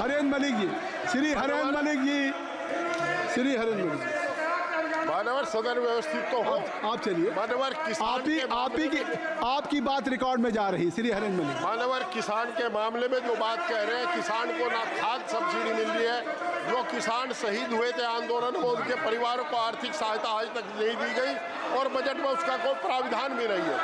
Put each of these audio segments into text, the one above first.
हरेंद्र मलिक जी, श्री हरेंद्र मलिक जी, श्री हरेंद्र मलिक जी, मानवर सदन व्यवस्थित तो हो। आप चलिए। मानवर आपकी बात रिकॉर्ड में जा रही, श्री हरेंद्र मलिक। मानवर किसान के मामले में जो बात कह रहे हैं, किसान को ना खाद सब्सिडी मिल रही है, जो किसान शहीद हुए थे आंदोलन में उनके परिवारों को आर्थिक सहायता आज तक नहीं दी गई और बजट में उसका कोई प्राविधान भी नहीं है।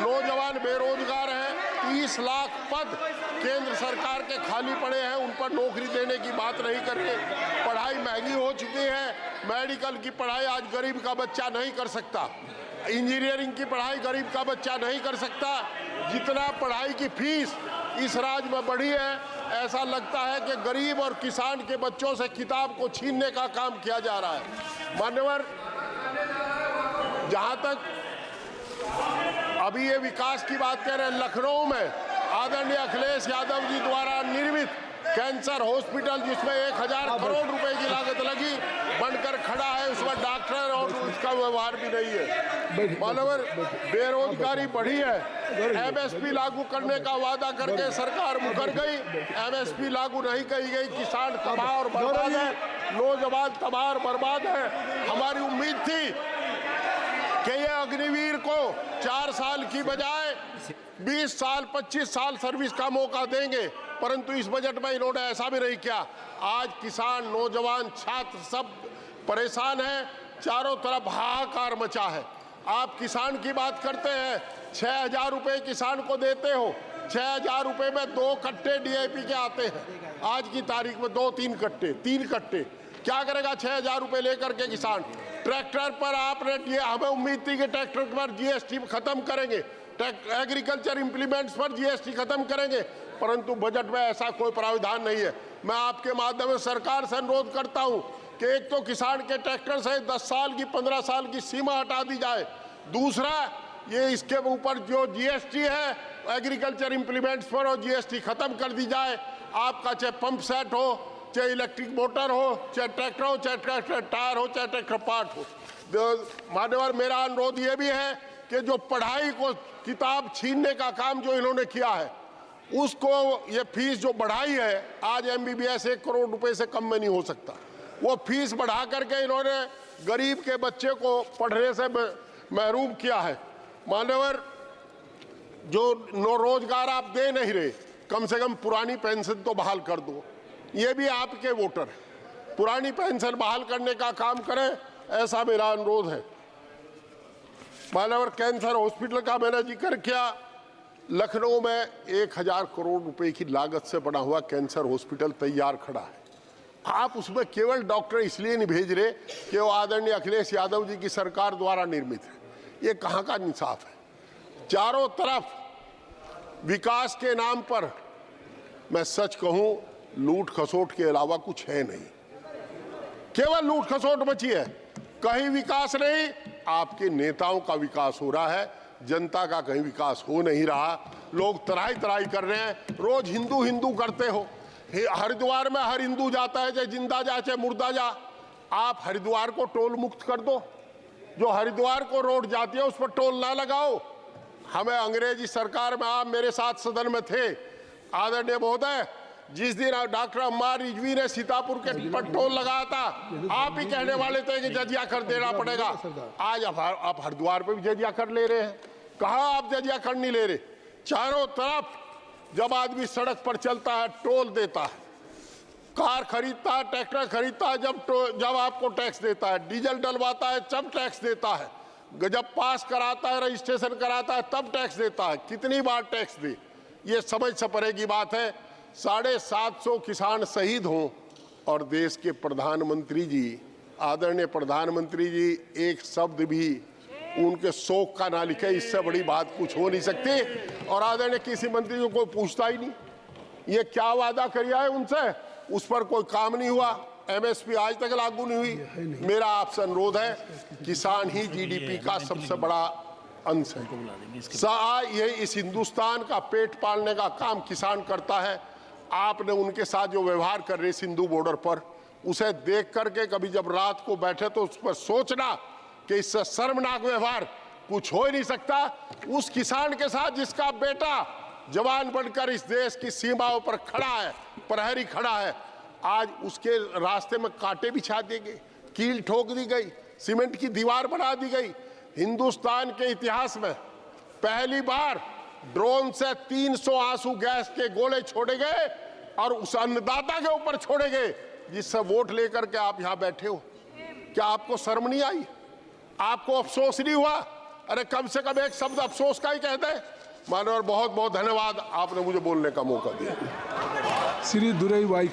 नौजवान बेरोजगार हैं, 30 लाख पद केंद्र सरकार के खाली पड़े हैं, उन पर नौकरी देने की बात नहीं कर रहे। पढ़ाई महंगी हो चुकी है, मेडिकल की पढ़ाई आज गरीब का बच्चा नहीं कर सकता, इंजीनियरिंग की पढ़ाई गरीब का बच्चा नहीं कर सकता। जितना पढ़ाई की फीस इस राज्य में बढ़ी है, ऐसा लगता है कि गरीब और किसान के बच्चों से किताब को छीनने का काम किया जा रहा है। मान्यवर, जहां तक अभी ये विकास की बात कर रहे हैं, लखनऊ में आदरणीय अखिलेश यादव जी द्वारा निर्मित कैंसर हॉस्पिटल, जिसमें 1000 करोड़ रुपए की लागत लगी, बनकर खड़ा है, उसमें डॉक्टर और उसका व्यवहार भी नहीं है। मानवर, बेरोजगारी बढ़ी है, एमएसपी लागू करने का वादा करके सरकार मुकर गई, एमएसपी लागू नहीं की गई, किसान तबाह और बर्बाद है, नौजवान तबाह और बर्बाद है। हमारी उम्मीद थी कि ये अग्निवीर को 4 साल की बजाय 20 साल 25 साल सर्विस का मौका देंगे, परंतु इस बजट में इन्होंने ऐसा भी नहीं किया। आज किसान, नौजवान, छात्र सब परेशान हैं, चारों तरफ हाहाकार मचा है। आप किसान की बात करते हैं, 6000 रुपये किसान को देते हो, 6000 रुपये में 2 कट्टे डीएपी के आते हैं। आज की तारीख में 2-3 कट्टे, 3 कट्टे, क्या करेगा 6000 रुपये लेकर के किसान? ट्रैक्टर पर आपने हमें उम्मीद थी कि ट्रैक्टर पर जीएसटी खत्म करेंगे, एग्रीकल्चर इंप्लीमेंट्स पर जीएसटी खत्म करेंगे, परंतु बजट में ऐसा कोई प्रावधान नहीं है। मैं आपके माध्यम से सरकार से अनुरोध करता हूं कि एक तो किसान के ट्रैक्टर से 10 साल की 15 साल की सीमा हटा दी जाए, दूसरा ये इसके ऊपर जो जीएसटी है एग्रीकल्चर इंप्लीमेंट्स पर और जीएसटी खत्म कर दी जाए। आपका चाहे पंप सेट हो, चाहे इलेक्ट्रिक मोटर हो, चाहे ट्रैक्टर हो, चाहे ट्रैक्टर टायर हो, चाहे ट्रैक्टर पार्ट हो। मान्यवर, मेरा अनुरोध ये भी है कि जो पढ़ाई को किताब छीनने का काम जो इन्होंने किया है, उसको ये फीस जो बढ़ाई है, आज एमबीबीएस 1 करोड़ रुपए से कम में नहीं हो सकता, वो फीस बढ़ा करके इन्होंने गरीब के बच्चे को पढ़ने से महरूम किया है। मान्यवर, जो रोजगार आप दे नहीं रहे, कम से कम पुरानी पेंशन तो बहाल कर दो, ये भी आपके वोटर हैं, पुरानी पेंशन बहाल करने का काम करें, ऐसा मेरा अनुरोध है। मान्यवर, कैंसर हॉस्पिटल का मैंने जिक्र किया, लखनऊ में 1000 करोड़ रुपए की लागत से बना हुआ कैंसर हॉस्पिटल तैयार खड़ा है। आप उसमें केवल डॉक्टर इसलिए नहीं भेज रहे कि वो आदरणीय अखिलेश यादव जी की सरकार द्वारा निर्मित है। ये कहाँ का इंसाफ है? चारों तरफ विकास के नाम पर, मैं सच कहूं, लूट खसोट के अलावा कुछ है नहीं, केवल लूट खसोट बची है, कहीं विकास नहीं। आपके नेताओं का विकास हो रहा है, जनता का कहीं विकास हो नहीं रहा। लोग तराई तराई कर रहे हैं, रोज हिंदू हिंदू करते हो। हरिद्वार में हर हिंदू जाता है, चाहे जिंदा जा चाहे मुर्दा जा। आप हरिद्वार को टोल मुक्त कर दो, जो हरिद्वार को रोड जाती है उस पर टोल ना लगाओ। हमें अंग्रेजी सरकार में, आप मेरे साथ सदन में थे आदरणीय महोदय, जिस दिन डॉक्टर अम्मार रिजवी ने सीतापुर के पर टोल लगाया था, आप ही कहने वाले थे कि जजिया कर देना पड़ेगा। आज आप हरिद्वार पे भी जजिया कर ले रहे हैं। कहाँ आप जजिया कर नहीं ले रहे? चारों तरफ जब आदमी सड़क पर चलता है टोल देता है, कार खरीदता है, ट्रैक्टर खरीदता है, जब आपको टैक्स देता है, डीजल डलवाता है तब टैक्स देता है, जब पास कराता है, रजिस्ट्रेशन कराता है तब टैक्स देता है। कितनी बार टैक्स दे? ये समझ से परे की बात है। 750 किसान शहीद हों और देश के प्रधानमंत्री जी, आदरणीय प्रधानमंत्री जी, एक शब्द भी उनके शोक का ना लिखे, इससे बड़ी बात कुछ हो नहीं सकती। और आदरणीय किसी मंत्री को कोई पूछता ही नहीं, ये क्या वादा किया है उनसे, उस पर कोई काम नहीं हुआ। एमएसपी आज तक लागू नहीं हुई। मेरा आपसे अनुरोध है, किसान ही जीडीपी का सबसे बड़ा अंश है। ये इस हिंदुस्तान का पेट पालने का काम किसान करता है। आपने उनके साथ जो व्यवहार कर रहे सिंधु बॉर्डर पर, उसे देख करके कभी जब रात को बैठे तो उस पर सोचना कि इससे शर्मनाक व्यवहार कुछ हो ही नहीं सकता। उस किसान के साथ जिसका बेटा जवान बनकर इस देश की सीमाओं पर खड़ा है, प्रहरी खड़ा है, आज उसके रास्ते में कांटे बिछा दिए गए, कील ठोक दी गई, सीमेंट की दीवार बना दी गई। हिंदुस्तान के इतिहास में पहली बार ड्रोन से 300 आंसू गैस के गोले छोड़े गए और उस अन्नदाता के ऊपर छोड़े गए जिससे वोट लेकर के आप यहां बैठे हो। क्या आपको शर्म नहीं आई? आपको अफसोस नहीं हुआ? अरे कम से कम एक शब्द अफसोस का ही कह दे। माननीय, बहुत बहुत धन्यवाद, आपने मुझे बोलने का मौका दिया। श्री दुरई वाई